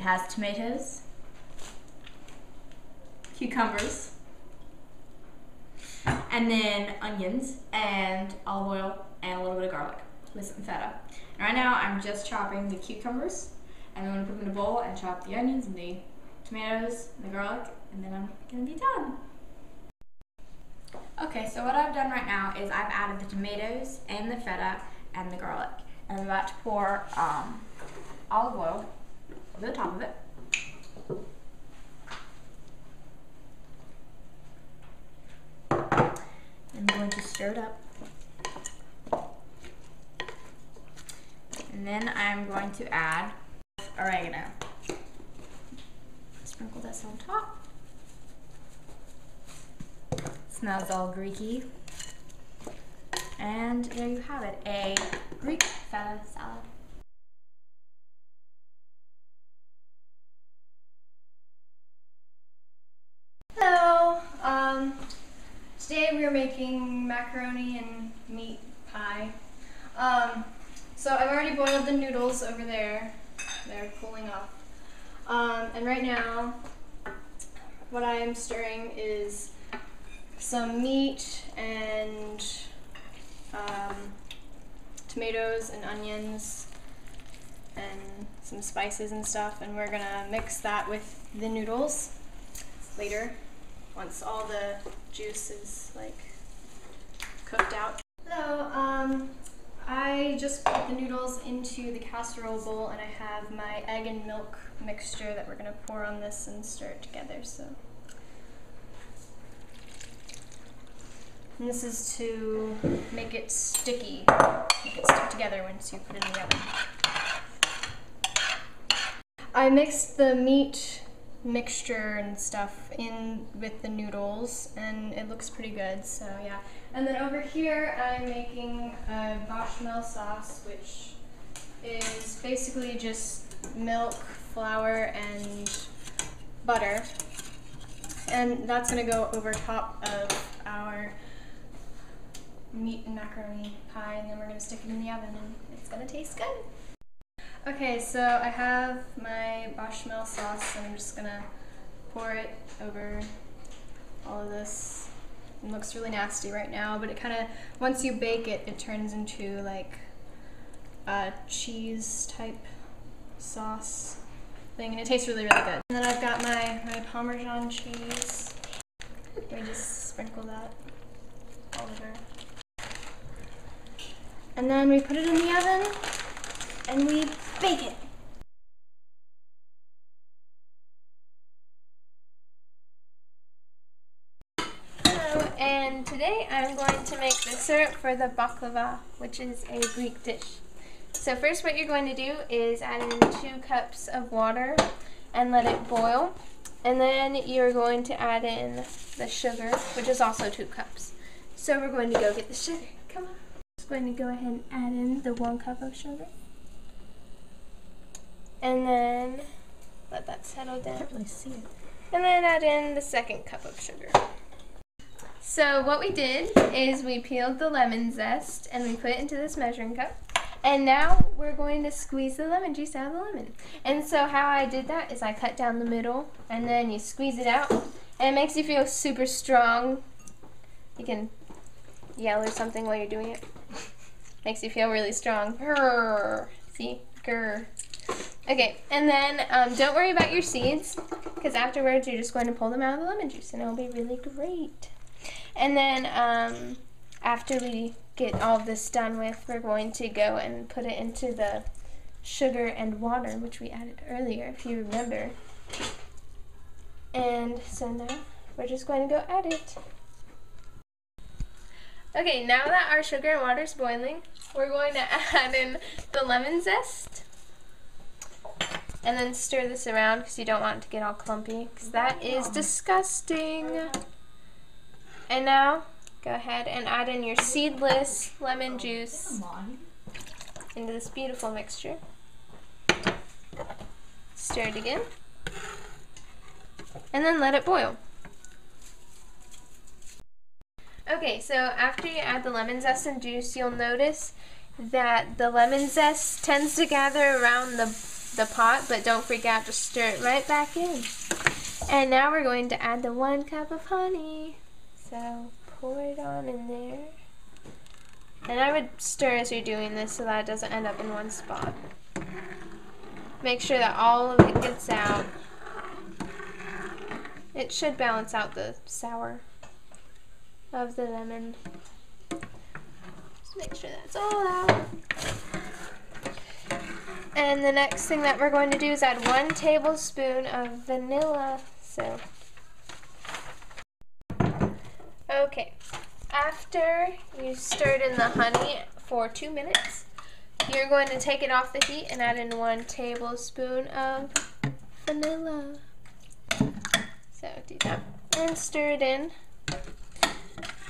has tomatoes, cucumbers, and then onions and olive oil and a little bit of garlic with some feta. And right now I'm just chopping the cucumbers, and I'm going to put them in a bowl and chop the onions and the tomatoes and the garlic, and then I'm going to be done. Okay, so what I've done right now is I've added the tomatoes and the feta and the garlic, and I'm about to pour olive oil over the top of it. I'm going to stir it up. And then I'm going to add oregano. Sprinkle this on top. Smells all Greeky. And there you have it, a Greek feta salad. Hello! Today we are making macaroni and meat pie. So I've already boiled the noodles over there. They're cooling off. And right now, what I am stirring is some meat and tomatoes and onions and some spices and stuff, and we're gonna mix that with the noodles later once all the juice is like cooked out. So I just put the noodles into the casserole bowl, and I have my egg and milk mixture that we're gonna pour on this and stir it together. And this is to make it sticky, make it stick together once you put it in the oven. I mixed the meat mixture and stuff in with the noodles, and it looks pretty good, so yeah. And then over here I'm making a bechamel sauce, which is basically just milk, flour, and butter. And that's gonna go over top of our meat and macaroni pie, and then we're gonna stick it in the oven, and it's gonna taste good. Okay, so I have my bechamel sauce, and I'm just gonna pour it over all of this. It looks really nasty right now, but it kind of, once you bake it, it turns into like a cheese type sauce thing, and it tastes really, really good. And then I've got my Parmesan cheese. I just sprinkle that all over. And then we put it in the oven, and we bake it. Hello, and today I'm going to make the syrup for the baklava, which is a Greek dish. So first what you're going to do is add in 2 cups of water and let it boil. And then you're going to add in the sugar, which is also 2 cups. So we're going to go get the sugar. Come on. Just going to go ahead and add in the 1 cup of sugar. And then let that settle down. I can't really see it. And then add in the 2nd cup of sugar. So what we did is we peeled the lemon zest and we put it into this measuring cup. And now we're going to squeeze the lemon juice out of the lemon. And so how I did that is I cut down the middle, and then you squeeze it out, and it makes you feel super strong. You can yell or something while you're doing it. Makes you feel really strong. Grrr. See? Grrr. Okay, and then don't worry about your seeds, because afterwards you're just going to pull them out of the lemon juice, and it'll be really great. And then after we get all of this done with, we're going to go and put it into the sugar and water, which we added earlier, if you remember. And so now we're just going to go add it. Okay, now that our sugar and water is boiling, we're going to add in the lemon zest. And then stir this around because you don't want it to get all clumpy, because that is disgusting. And now, go ahead and add in your seedless lemon juice into this beautiful mixture. Stir it again. And then let it boil. Okay, so after you add the lemon zest and juice, you'll notice that the lemon zest tends to gather around the the pot, but don't freak out, just stir it right back in. And now we're going to add the 1 cup of honey. So pour it on in there. And I would stir as you're doing this so that it doesn't end up in one spot. Make sure that all of it gets out. It should balance out the sour of the lemon. Just make sure that's all out. And the next thing that we're going to do is add 1 tablespoon of vanilla. So, okay. After you stirred in the honey for 2 minutes, you're going to take it off the heat and add in 1 tablespoon of vanilla. So do that and stir it in.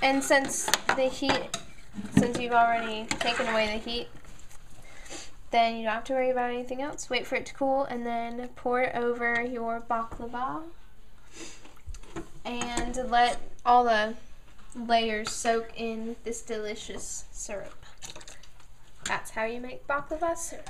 And since you've already taken away the heat, then you don't have to worry about anything else. Wait for it to cool and then pour it over your baklava and let all the layers soak in this delicious syrup. That's how you make baklava syrup.